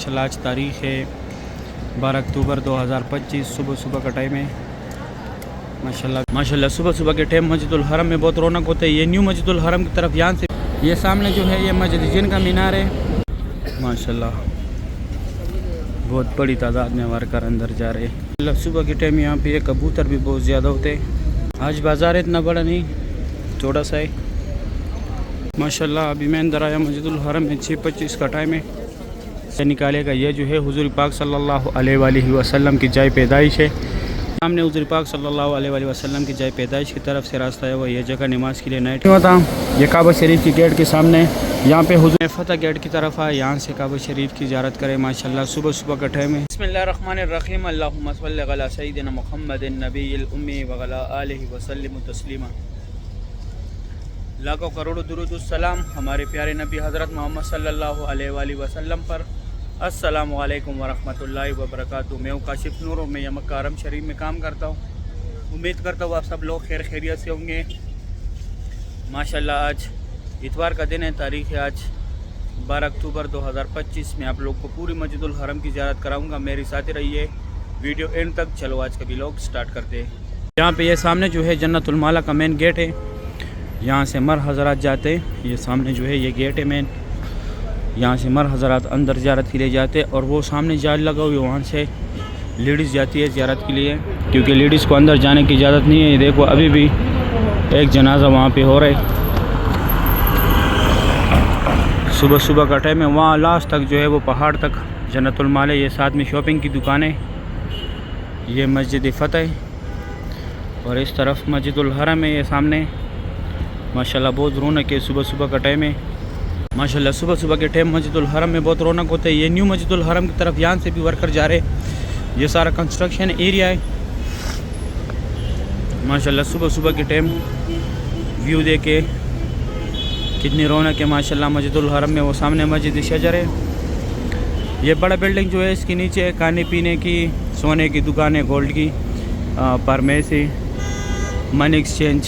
माशाल्लाह आज तारीख़ है 12 अक्टूबर 2025। सुबह सुबह का टाइम है। माशाल्लाह सुबह सुबह के टाइम मस्जिदुल हरम में बहुत रौनक होता है। ये न्यू मस्जिदुल हरम की तरफ यहाँ से ये सामने जो है ये मस्जिद जिन का मीनार है। माशाल्लाह बहुत बड़ी तादाद में वर्कर अंदर जा रहे हैं। सुबह के टाइम यहाँ पे कबूतर भी बहुत ज़्यादा होते हैं। आज बाज़ार इतना बड़ा नहीं, छोटा सा है। माशाल्लाह अभी मैं अंदर आया मस्जिदुल हरम में 6:25 का टाइम है। निकालेगा ये जो है हुज़ूर पाक सल्लल्लाहु अलैहि वसल्लम की जाए पैदाइश है। सामने हुज़ूर पाक सल्लल्लाहु अलैहि वसल्लम की जाए पैदाइश की तरफ से रास्ता है वो ये जगह नमाज के लिए नाइट होता। ये काबा शरीफ की गेट के सामने यहाँ पे हुज़ूर फतह गेट की तरफ आए, यहाँ से काबा शरीफ की ज़ियारत करें। माशाल्लाह सुबह सुबह का टाइम है। बिस्मिल्लाहिर्रहमानिर्रहीम अल्लाहुम्मा सल्लि अला सय्यिदिना मुहम्मदिन नबिय्यिल उम्मी व अला आलिहि व सल्लिम तस्लीमा। लाखों करोड़ों दुरूद सलाम हमारे प्यारे नबी हज़रत मोहम्मद सल्लल्लाहु अलैहि वसल्लम पर। अस्सलामु अलैकुम वरहमतुल्लाहि वबरकातुहू। मैं हूँ काशिफ नूर, मैं यहाँ मक्का हरम शरीफ में काम करता हूँ। उम्मीद करता हूँ आप सब लोग खैर खैरियत से होंगे। माशाल्लाह आज इतवार का दिन है, तारीख़ है आज 12 अक्टूबर 2025 में आप लोग को पूरी मस्जिदुल हरम की ज़ियारत कराऊँगा। मेरे साथ रहिए वीडियो एंड तक। चलो आज का व्लॉग स्टार्ट करते हैं। यहाँ पे ये सामने जो है जन्नतुल माला का मेन गेट है, यहाँ से मर हज़रात जाते हैं। ये सामने जो है ये गेट है मेन, यहाँ से मर हज़रात अंदर ज़ियारत के लिए जाते हैं। और वो सामने जाल लगा हुई वहाँ से लेडीज़ जाती है ज़ियारत के लिए, क्योंकि लेडीज़ को अंदर जाने की इजाज़त नहीं है। ये देखो अभी भी एक जनाजा वहाँ पे हो रहा है। सुबह सुबह का टाइम है। वहाँ लास्ट तक जो है वो पहाड़ तक जन्नतुल माला, ये साथ में शॉपिंग की दुकानें, ये मस्जिद फतह है और इस तरफ मस्जिदुल हरम है ये सामने। माशाल्लाह बहुत रौनक है। सुबह सुबह का टाइम है। माशाल्लाह सुबह सुबह के टाइम मस्जिदुल हरम में बहुत रौनक होता है। ये न्यू मस्जिदुल हरम की तरफ यहाँ से भी वर्कर जा रहे हैं। ये सारा कंस्ट्रक्शन एरिया है। माशाल्लाह सुबह सुबह के टाइम व्यू देखे कितनी रौनक है। माशाल्लाह मस्जिदुल हरम में वो सामने मस्जिद शजर है। ये बड़ा बिल्डिंग जो है इसके नीचे खाने पीने की, सोने की दुकानें, गोल्ड की, फार्मेसी, मनी एक्सचेंज,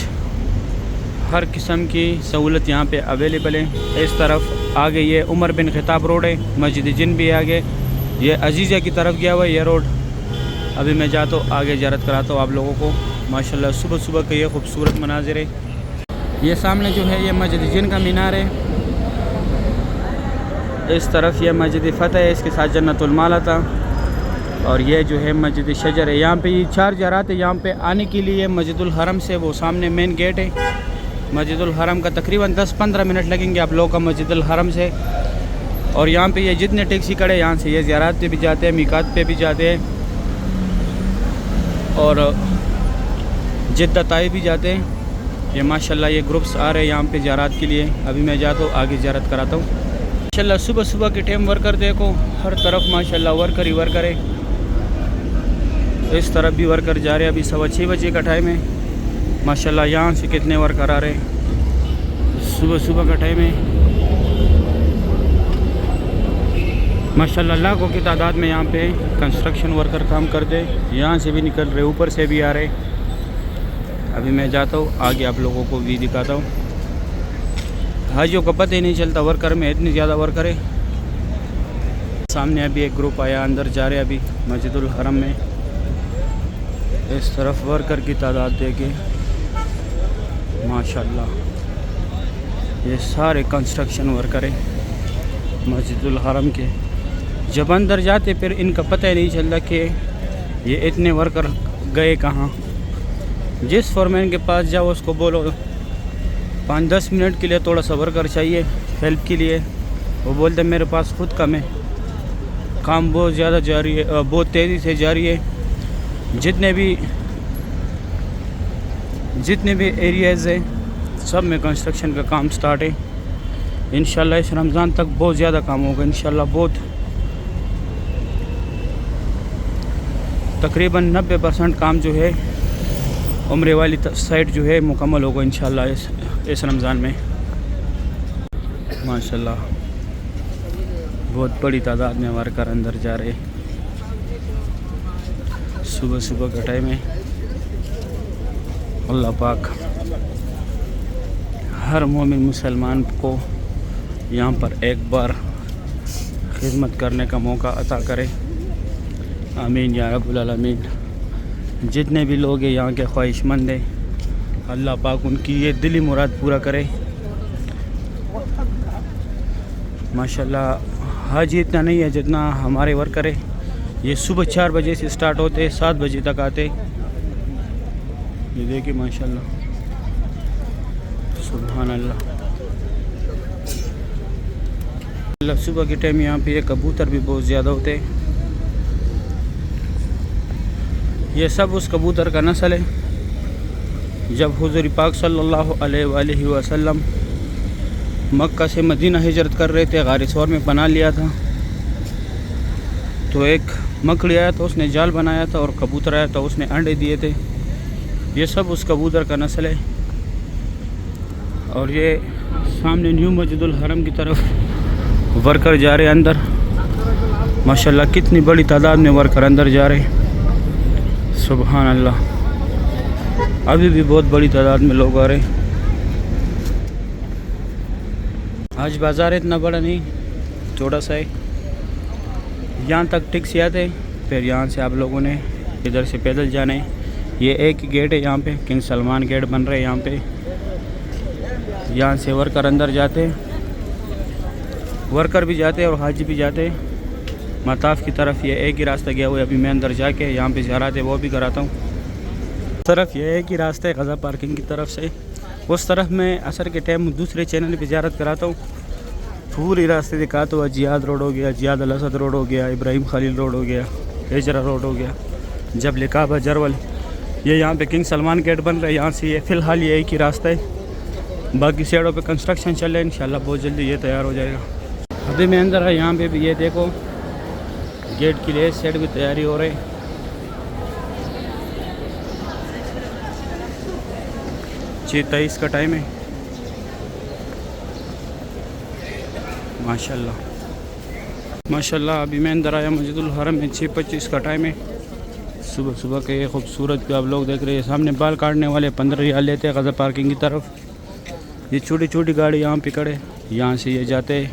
हर किस्म की सहूलत यहाँ पे अवेलेबल है। इस तरफ आगे ये उमर बिन खिताब रोड है, मस्जिद जिन भी आगे। ये अजीज़ा की तरफ गया हुआ है ये रोड। अभी मैं जाता हूँ आगे ज़ियारत कराता हूँ आप लोगों को। माशाल्लाह सुबह सुबह का ये खूबसूरत मनाजिर है। ये सामने जो है ये मस्जिद जिन का मीनार है। इस तरफ ये मस्जिद फतह है, इसके साथ जन्नतुल माला था। और ये जो है मस्जिद शजर है। यहाँ पे ये 4 ज़रात है। यहाँ पे आने के लिए मस्जिदुल हरम से वो सामने मेन गेट है। मस्जिदुल हरम का तकरीबन 10-15 मिनट लगेंगे आप लोगों का मस्जिदुल हरम से। और यहाँ पे ये जितने टैक्सी खड़े यहाँ से ये ज़ियारत पे भी जाते हैं, मीकात पे भी जाते हैं और जिद्दा ताई भी जाते हैं। ये माशाल्लाह ये ग्रुप्स आ रहे हैं यहाँ पे ज़ियारत के लिए। अभी मैं जाता हूँ आगे ज़ियारत कराता हूँ। माशाल्लाह सुबह सुबह के टाइम वर्कर देखो हर तरफ माशाल्लाह वर्कर ही वर्कर है। इस तरफ भी वर्कर जा रहे हैं। अभी 6:15 बजे का टाइम है। माशाल्लाह यहाँ से कितने वर्कर आ रहे हैं। सुबह सुबह का टाइम है। माशाल्लाह लाखों की तादाद में यहाँ पे कंस्ट्रक्शन वर्कर काम करते हैं। यहाँ से भी निकल रहे, ऊपर से भी आ रहे। अभी मैं जाता हूँ आगे आप लोगों को भी दिखाता हूँ। हाजियों का पता ही नहीं चलता वर्कर में, इतनी ज़्यादा वर्कर है। सामने अभी एक ग्रुप आया, अंदर जा रहे अभी मस्जिदुल हरम में। इस तरफ वर्कर की तादाद देखे माशाल्लाह ये सारे कंस्ट्रक्शन वर्कर हैं मस्जिदुल हरम के। जब अंदर जाते फिर इनका पता ही नहीं चलता कि ये इतने वर्कर गए कहाँ। जिस फोरमैन के पास जाओ उसको बोलो 5-10 मिनट के लिए थोड़ा सा वर्कर चाहिए हेल्प के लिए, वो बोलते मेरे पास खुद कम है, काम बहुत ज़्यादा जारी है, बहुत तेज़ी से जारी है। जितने भी एरियाज़ हैं सब में कंस्ट्रक्शन का काम स्टार्ट है। इंशाल्लाह इस रमज़ान तक बहुत ज़्यादा काम होगा इंशाल्लाह। बहुत तकरीबन 90% काम जो है उम्रे वाली साइड जो है मुकम्मल होगा इंशाल्लाह इस रमज़ान में। माशाल्लाह बहुत बड़ी तादाद में वर्कर अंदर जा रहे। सुबह सुबह का टाइम है। अल्लाह पाक हर मोमिन मुसलमान को यहाँ पर एक बार खिदमत करने का मौका अता करे। आमीन या रब्बुल आलमीन। जितने भी लोग हैं यहाँ के ख्वाहिशमंद हैं, अल्लाह पाक उनकी ये दिली मुराद पूरा करे। माशाल्लाह हज इतना नहीं है जितना हमारे वर्कर है। ये सुबह 4 बजे से स्टार्ट होते, 7 बजे तक आते। ये देखिए माशाल्लाह, सुभान अल्लाह। सुबह के टाइम यहाँ पे कबूतर भी बहुत ज़्यादा होते हैं। ये सब उस कबूतर का नस्ल है जब हुज़ूर पाक सल्लल्लाहु अलैहि वसल्लम मक्का से मदीना हिजरत कर रहे थे, गार सौर में पनाह लिया था, तो एक मकड़ी आया था, उसने जाल बनाया था, और कबूतर आया था, उसने अंडे दिए थे। ये सब उस कबूतर का नस्ल है। और ये सामने न्यू मस्जिदुल हरम की तरफ वर्कर जा रहे हैं अंदर। माशाल्लाह कितनी बड़ी तादाद में वर्कर अंदर जा रहे हैं, सुभान अल्लाह। अभी भी बहुत बड़ी तादाद में लोग आ रहे हैं। आज बाज़ार इतना बड़ा नहीं, थोड़ा सा है। यहाँ तक टैक्सी आते, फिर यहाँ से आप लोगों ने इधर से पैदल जाना है। ये एक ही गेट है यहाँ पे, किंग सलमान गेट बन रहे हैं यहाँ पे। यहाँ से वर्कर अंदर जाते, वर्कर भी जाते और हाजी भी जाते। मताफ़ की तरफ ये एक ही रास्ता गया हुआ है। अभी मैं अंदर जाके यहाँ पे ज़ियारत है वो भी कराता हूँ। तरफ ये एक ही रास्ता है गज़ा पार्किंग की तरफ से। उस तरफ मैं असर के टाइम दूसरे चैनल पे ज़ियारत कराता हूँ। पूरी रास्ते दिखाता हुआ जियाद रोड हो गया, जियाद अल असद रोड हो गया, इब्राहिम खलील रोड हो गया, हिजरा रोड हो गया, जब लिकाबा जरवल। ये यहाँ पे किंग सलमान गेट बन रहा है। यहाँ से ये फ़िलहाल ये एक ही रास्ता है। बाकी साइडों पे कंस्ट्रक्शन चल रहा है, इंशाल्लाह बहुत जल्दी ये तैयार हो जाएगा। अभी मैं अंदर है, यहाँ पे भी ये देखो गेट की रेस साइड भी तैयारी हो रही है। 6:23 का टाइम है। माशाल्लाह माशाल्लाह। अभी मैं अंदर आया मस्जिदुल हरम में, 6:25 का टाइम है। सुबह सुबह के ये खूबसूरत पे आप लोग देख रहे हैं। सामने बाल काटने वाले 15 रियाल लेते हैं गज़ा पार्किंग की तरफ। ये छोटी छोटी गाड़ी यहाँ पे खड़े, यहाँ से ये जाते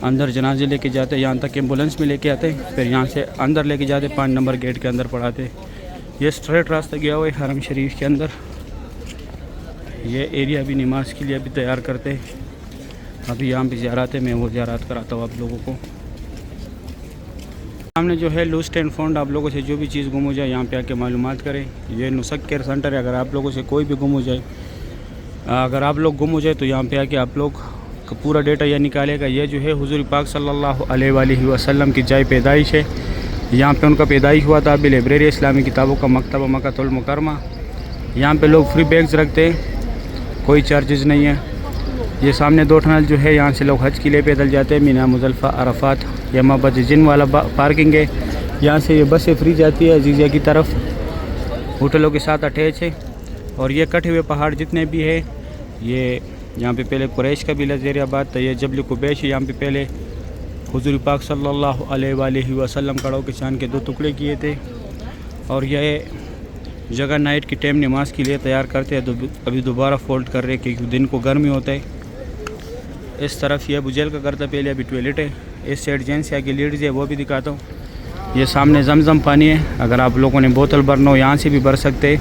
अंदर जनाजे लेके जाते, यहाँ तक एम्बुलेंस में लेके आते, फिर यहाँ से अंदर लेके जाते, 5 नंबर गेट के अंदर पढ़ाते। ये स्ट्रेट रास्ता गया हुआ है हरम शरीफ के अंदर। ये एरिया भी नमाज के लिए अभी तैयार करते। अभी यहाँ पे ज़ियारत है, मैं वो ज़ियारत कराता हूँ आप लोगों को। सामने जो है लूस्ट एंड फाउंड, आप लोगों से जो भी चीज़ गुम हो जाए यहाँ पे आके मालूमात करें। ये नुसक केयर सेंटर है। अगर आप लोगों से कोई भी गुम हो जाए, अगर आप लोग गुम हो जाए तो यहाँ पे आके आप लोग का पूरा डेटा यह निकालेगा। ये जो है हुज़ूर पाक सल्लल्लाहु अलैहि वसल्लम की जाए पैदाइश है। यहाँ पे उनका पैदाइश हुआ था। अभी लाइब्रेरी इस्लामी किताबों का मकतबा मक्कातुल मुकरमा। यहाँ पे लोग फ्री बैग्स रखते हैं, कोई चार्जेस नहीं है। ये सामने 2 टनल जो है, यहाँ से लोग हज के लिए पैदल जाते हैं। मीना मुज़ल्फ़ा अरफात या मबद जिन वाला पार्किंग है। यहाँ से ये बसें फ्री जाती है अजीज़िया की तरफ, होटलों के साथ अटैच है। और ये कटे हुए पहाड़ जितने भी है, ये यहाँ पे पहले कुरैश का भी लज़ेरियाबाद था। ये जबल कुबैश, यहाँ पे पहले हुज़ूर पाक सल्लल्लाहु अलैहि वसल्लम कड़ों के शान के 2 टुकड़े किए थे। और यह जगह नाइट की टाइम नमाज के लिए तैयार करते हैं। अभी दोबारा फोल्ड कर रहे हैं क्योंकि दिन को गर्मी होता है। इस तरफ ये बुझेल का करता, पहले अभी टॉयलेट है। इस साइड जेंट्स या की लेडीज़ है, वो भी दिखाता हूँ। ये सामने जमजम पानी है, अगर आप लोगों ने बोतल भरना हो यहाँ से भी भर सकते।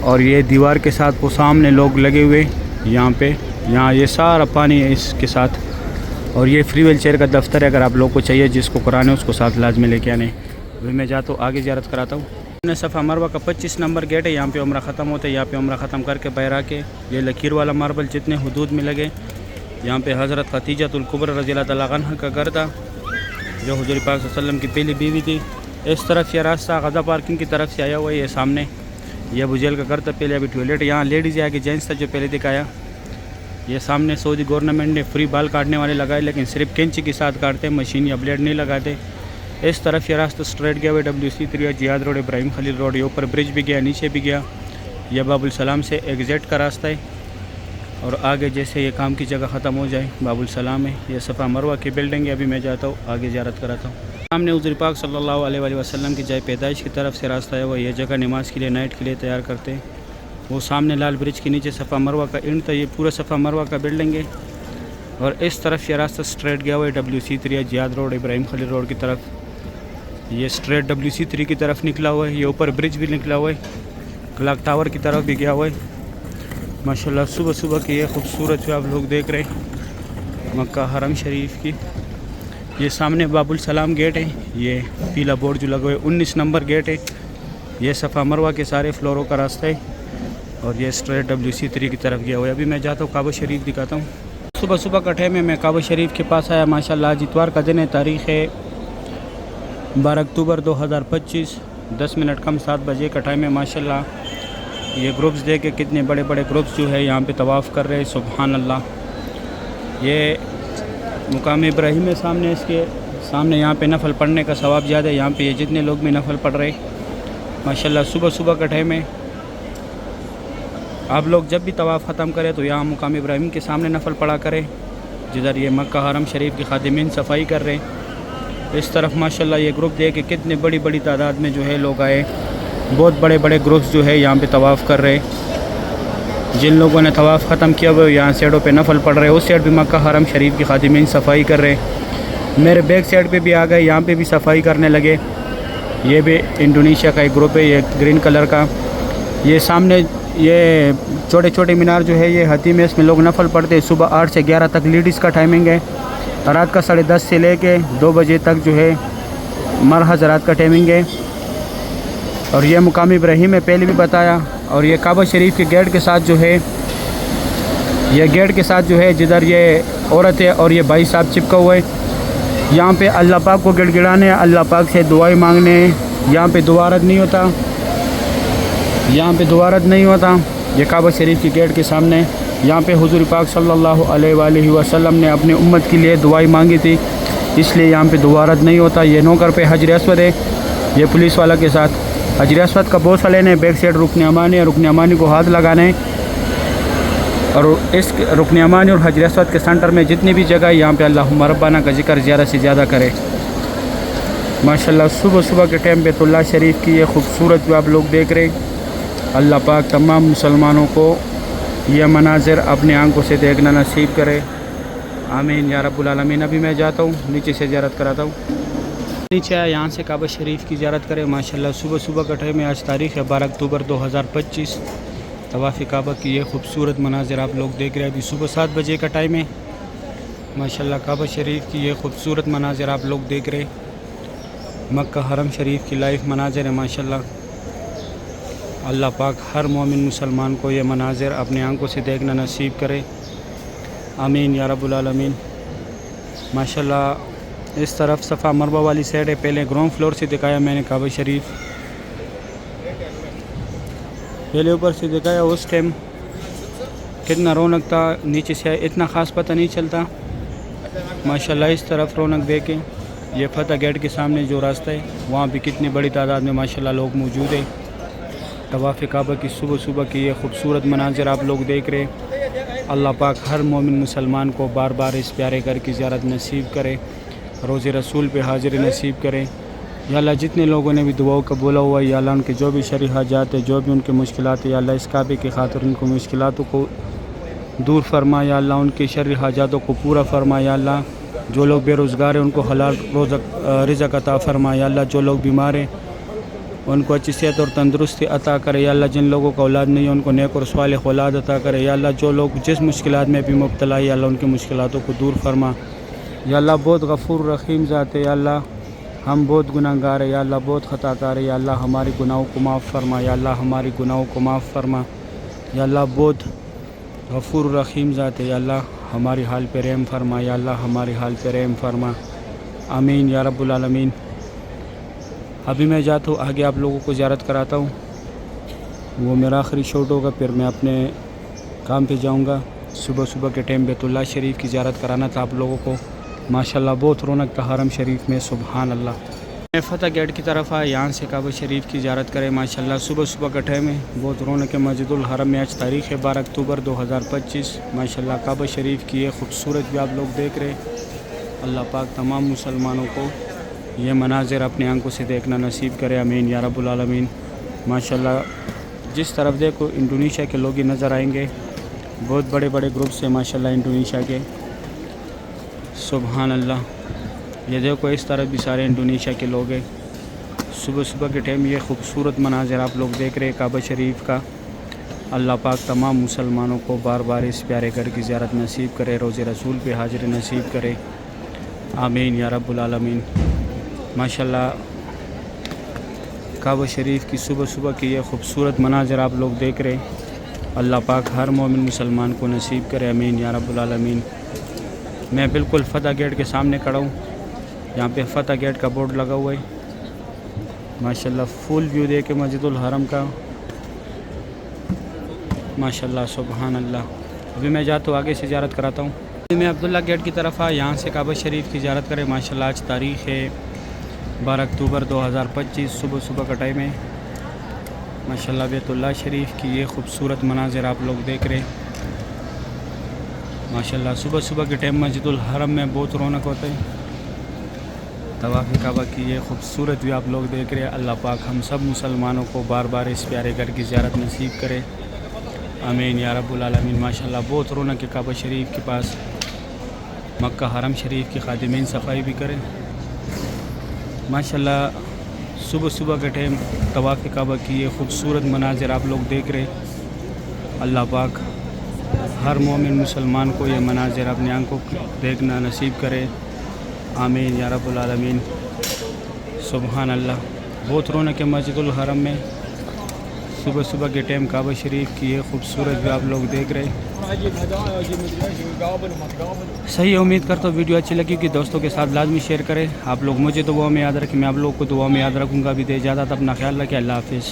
और ये दीवार के साथ वो सामने लोग लगे हुए यहाँ पे, यहाँ ये सारा पानी है इसके साथ। और ये फ्री व्हील चेयर का दफ्तर है, अगर आप लोग को चाहिए जिसको कराने उसको साथ लाजमी लेके आने। अभी मैं जाता हूँ आगे ज़ियारत कराता हूँ। हमने सफ़ा मरवा का 25 नंबर गेट है। यहाँ पे उम्रा ख़त्म होता है। यहाँ पे उम्रा ख़त्म करके बाहर आके ये लकीर वाला मार्बल जितने हुदूद में लगे, यहाँ पे हज़रत खतीजतुल कुबरा रज़ियल्लाहु तआला अन्हा का घर था, जो हुज़ूर पाक सल्लल्लाहु अलैहि वसल्लम की पहली बीवी थी। इस तरफ ये रास्ता गज़ा पार्किंग की तरफ से आया हुआ है। ये सामने ये बुझेल का घर था पहले, अभी टॉयलेट यहाँ लेडीज़ आगे जेंट्स था जो पहले दिखाया। ये सामने सऊदी गवर्नमेंट ने फ्री बाल काटने वाले लगाए, लेकिन सिर्फ कैंची के साथ काटते, मशीन या ब्लेड नहीं लगाते। इस तरफ ये रास्ता स्ट्रेट गया हुआ WC3 Ziad Road, Ibrahim Khalil Road. ये ऊपर ब्रिज भी गया, नीचे भी गया। यह बाबुल सलाम से एग्ज़िट का रास्ता है। और आगे जैसे ये काम की जगह ख़त्म हो जाए बाबुल सलाम है। ये सफ़ा मरवा की बिल्डिंग है। अभी मैं जाता हूँ आगे ज़ियारत कराता हूँ। सामने हुज़ूर पाक सल्लल्लाहु अलैहि वसल्लम की जाए पैदाइश की तरफ से रास्ता है। वो ये जगह नमाज के लिए नाइट के लिए तैयार करते हैं। वो सामने लाल ब्रिज के नीचे सफ़ा मरवा का इंड था। ये पूरा सफ़ा मरवा का बिल्डिंग है। और इस तरफ ये रास्ता स्ट्रेट गया हुआ है WC3 Ziad Road Ibrahim Khalil Road की तरफ। ये स्ट्रेट WC3 की तरफ निकला हुआ है। ये ऊपर ब्रिज भी निकला हुआ है, क्लॉक टावर की तरफ भी गया हुआ है। माशाल्लाह सुबह सुबह की ये खूबसूरत जो आप लोग देख रहे हैं मक्का हरम शरीफ की। ये सामने बाबुल सलाम गेट है, ये पीला बोर्ड जो लगा हुआ है 19 नंबर गेट है। ये सफ़ा मरवा के सारे फ्लोरों का रास्ता है और ये स्ट्रेट WC3 की तरफ गया हुआ है। अभी मैं जाता हूँ काबा शरीफ दिखाता हूँ। सुबह सुबह कटे में मैं काबा शरीफ के पास आया। माशाल्लाह आज इतवार का दिन है, तारीख़ है 12 अक्टूबर 2025, 10 मिनट कम 7 बजे का टाइम है। माशाल्लाह ये ग्रुप्स देखे कितने बड़े बड़े ग्रुप्स जो है यहाँ पे तवाफ़ कर रहे हैं। सुभान अल्लाह। ये मुकाम इब्राहिम है सामने, इसके सामने यहाँ पे नफल पढ़ने का सवाब ज़्यादा है। यहाँ पे ये जितने लोग भी नफल पढ़ रहे माशाल्लाह सुबह सुबह का टाइम है। आप लोग जब भी तवाफ़ ख़त्म करें तो यहाँ मुकाम इब्राहिम के सामने नफल पढ़ा करें, जिधर ये मक्का हरम शरीफ की खादिमीन सफाई कर रहे हैं। इस तरफ माशाल्लाह ये ग्रुप देख के कितने बड़ी बड़ी तादाद में जो है लोग आए। बहुत बड़े बड़े ग्रुप्स जो है यहाँ पे तवाफ़ कर रहे हैं। जिन लोगों ने तवाफ़ ख़त्म किया हुआ यहाँ साइडों पे नफल पढ़ रहे हैं। उस साइड भी मक्का हरम शरीफ की खादिमीन सफाई कर रहे हैं। मेरे बैक साइड पे भी आ गए, यहाँ पे भी सफाई करने लगे। ये भी इंडोनेशिया का एक ग्रुप है, ये ग्रीन कलर का। ये सामने ये छोटे छोटे मीनार जो है ये हतीम है, इसमें लोग नफल पढ़ते हैं। सुबह 8 से 11 तक लेडीज़ का टाइमिंग है। रात का 10:30 से लेके 2 बजे तक जो है मरहज़ रात का टाइमिंग है। और ये मुकाम इब्राहिम है, पहले भी बताया। और ये काबा शरीफ के गेट के साथ जो है, ये गेट के साथ जो है जिधर ये औरत है और ये भाई साहब चिपका हुआ है, यहाँ पे अल्लाह पाक को गिड़गिड़ाने, अल्लाह पाक से दुआएं मांगने। यहाँ पे दुआ रद्द नहीं होता, यहाँ पे दुआ रद्द नहीं होता। ये काबा शरीफ की गेट के सामने यहाँ पे हुज़ूर पाक सल्लल्लाहु अलैहि वसल्लम ने अपनी उम्मत के लिए दुआएं मांगी थी, इसलिए यहाँ पे दुआ रद्द नहीं होता। ये नौकर पे हजर अस्वद है, ये पुलिस वाला के साथ हजर अस्वद का बोसा लेने, बैक साइड रुकन अमानी को हाथ लगाने। और इस रुकन अमानी और हजर अस्वद के सेंटर में जितनी भी जगह यहाँ पे अल्लाहुम्मा रब्बाना का जिक्र ज़्यादा से ज़्यादा करे। माशाल्लाह सुबह सुबह के टाइम बैतुल्लाह शरीफ की ये खूबसूरत जो आप लोग देख रहे हैं, अल्लाह पाक तमाम मुसलमानों को यह मनाजिर अपनी आंखों से देखना नसीब करे। आमीन या रब्बुल आलमीन। अभी मैं जाता हूँ नीचे से ज़ियारत कराता हूँ। नीचे आया, यहाँ से काबा शरीफ की ज़ियारत करें। माशाल्लाह सुबह सुबह का टाइम है, आज तारीख़ है 12 अक्टूबर 2025। तवाफ़ काबा की ये खूबसूरत मनाजिर आप लोग देख रहे हैं। अभी सुबह 7 बजे का टाइम है। माशाल्लाह काबा शरीफ की ये खूबसूरत मनाजिर आप लोग देख रहे हैं। मक्का हरम शरीफ की लाइव मनाजिर है। माशाल्लाह अल्लाह पाक हर मोमिन मुसलमान को ये मनाजिर अपनी आंखों से देखना नसीब करे। आमीन या रब्बुल आलमीन। माशाल्लाह इस तरफ सफ़ा मरवा वाली साइड है, पहले ग्राउंड फ्लोर से दिखाया मैंने काबा शरीफ, पहले ऊपर से दिखाया। उस टाइम कितना रौनक था, नीचे से इतना ख़ास पता नहीं चलता। माशाल्लाह इस तरफ रौनक देखें। ये फतह गेट के सामने जो रास्ता है वहाँ भी कितनी बड़ी तादाद में माशाल्लाह लोग मौजूद है। तवाफ़ काबा की सुबह सुबह की ये खूबसूरत मनाजिर आप लोग देख रहे हैं। अल्लाह पाक हर मोमिन मुसलमान को बार बार इस प्यारे घर की ज़ियारत नसीब करे, रोज़े रसूल पे हाज़िरी नसीब करे। या अल्लाह जितने लोगों ने भी दुआओं का बोला हुआ है, या अल्लाह उनके जो भी शरई हाजात है, जो भी उनके मुश्किलात है, या अल्लाह इस काबे की खातिर उनको मुश्किलातों को दूर फरमा। या अल्लाह उनके शरई हाजातों को पूरा फरमा। या अल्लाह जो लोग बेरोज़गार हैं उनको हलाल रिज़्क़ अता फरमा। या अल्लाह जो लोग बीमार हैं उनको अच्छी सेहत और तंदुरुस्ती अता करे। या अल्लाह जिन लोगों का औलाद नहीं है उनको नेक और सालेह औलाद अता करे। या अल्लाह जो लोग जिस मुश्किलात में भी मुब्तला है, या अल्लाह उनकी मुश्किलातों को दूर फरमा। या अल्लाह बहुत गफ़ूर रहीम ज़ात है। या अल्लाह हम बहुत गुनाहगार है, या अल्लाह बहुत ख़ताकार है। या अल्लाह हमारी गुनाहों को माफ़ फरमा। या अल्लाह हमारी गुनाहों को माफ़ फरमा। या अल्लाह बहुत गफ़ूर रहीम ज़ात है। या अल्लाह हमारी हाल पे रहम फरमा। या अल्लाह हमारी हाल पे रहम फरमा। आमीन या रब्बुल आलमीन। अभी मैं जाता हूँ आगे, आप लोगों को ज़ियारत कराता हूँ। वो मेरा आखिरी शॉट होगा, फिर मैं अपने काम पे जाऊँगा। सुबह सुबह के टाइम बैतुल्लाह शरीफ की ज़ियारत कराना था आप लोगों को। माशाल्लाह बहुत रौनक था हरम शरीफ में। सुभान अल्लाह। मैं फतह गेट की तरफ आया, यहाँ से काबा शरीफ की ज़ियारत करें। माशाल्लाह सुबह सुबह का टाइम है, बहुत रौनक है मस्जिदुल हरम में। आज तारीख़ है 12 अक्टूबर 2025। माशाल्लाह काबा शरीफ की ये खूबसूरत भी आप लोग देख रहे हैं। अल्लाह पाक तमाम मुसलमानों को ये मनाजिर अपनी आंखों से देखना नसीब करे। आमीन या रब्बुल आलमीन। माशाल्लाह जिस तरफ देखो इंडोनेशिया के लोग ही नज़र आएंगे। बहुत बड़े बड़े ग्रुप्स हैं माशाल्लाह इंडोनेशिया के। सुभान अल्लाह। ये देखो इस तरफ भी सारे इंडोनेशिया के लोग हैं। सुबह सुबह के टाइम ये खूबसूरत मनाज़र आप लोग देख रहे हैं काबा शरीफ का। अल्लाह पाक तमाम मुसलमानों को बार बार इस प्यारे घर की ज़ियारत नसीब करे, रोज़े रसूल पे हाजिर नसीब करे, आमीन या रब्बुल आलमीन। माशाल्लाह काबा शरीफ की सुबह सुबह की ये खूबसूरत मनाज़र आप लोग देख रहे हैं। अल्लाह पाक हर मोमिन मुसलमान को नसीब करे, आमीन या रब्बुल आलमीन। मैं बिल्कुल फ़तह गेट के सामने खड़ा हूँ। यहाँ पे फ़तह गेट का बोर्ड लगा हुआ है। माशाल्लाह फुल व्यू दे के मस्जिदुल हरम का, माशाल्लाह सुभान अल्लाह। अभी मैं जाता हूँ आगे से ज़ियारत कराता हूँ। मैं अब्दुल्ला गेट की तरफ आ, यहाँ से काबा शरीफ की ज़ियारत करें। माशाल्लाह आज तारीख़ है 12 अक्टूबर 2025, सुबह सुबह का टाइम है। माशाल्लाह बैतुल्लाह शरीफ की ये खूबसूरत मनाज़िर आप लोग देख रहे हैं। माशाल्लाह सुबह सुबह के टाइम मस्जिदुल हरम में बहुत रौनक होता है। तवाफ़ काबा की ये खूबसूरत भी आप लोग देख रहे हैं। अल्लाह पाक हम सब मुसलमानों को बार बार इस प्यारे घर की ज़ियारत नसीब करे, आमीन या रब्बुल आलमीन। माशाल्लाह बहुत रौनक है काबा शरीफ के पास। मक्का हरम शरीफ की खादिमीन सफाई भी करें। माशाल्लाह सुबह सुबह के टाइम तवाफ़ काबा की ये खूबसूरत मनाज़िर आप लोग देख रहे। अल्लाह पाक हर मोमिन मुसलमान को ये मनाज़िर अपनी आंखों देखना नसीब करे, आमीन या रब्बुल आलमीन। सुभान अल्लाह। बहुत रौनक है मस्जिदुल हरम में। सुबह सुबह के टाइम काबा शरीफ की ये खूबसूरत भी आप लोग देख रहे हैं। सही उम्मीद करता हूँ वीडियो अच्छी लगी कि दोस्तों के साथ लाजमी शेयर करें। आप लोग मुझे दुआ में याद रखें, मैं आप लोग को दुआ में याद रखूँगा। अभी दे इजाज़त, अपना ख्याल रखें। अल्लाह हाफिज़।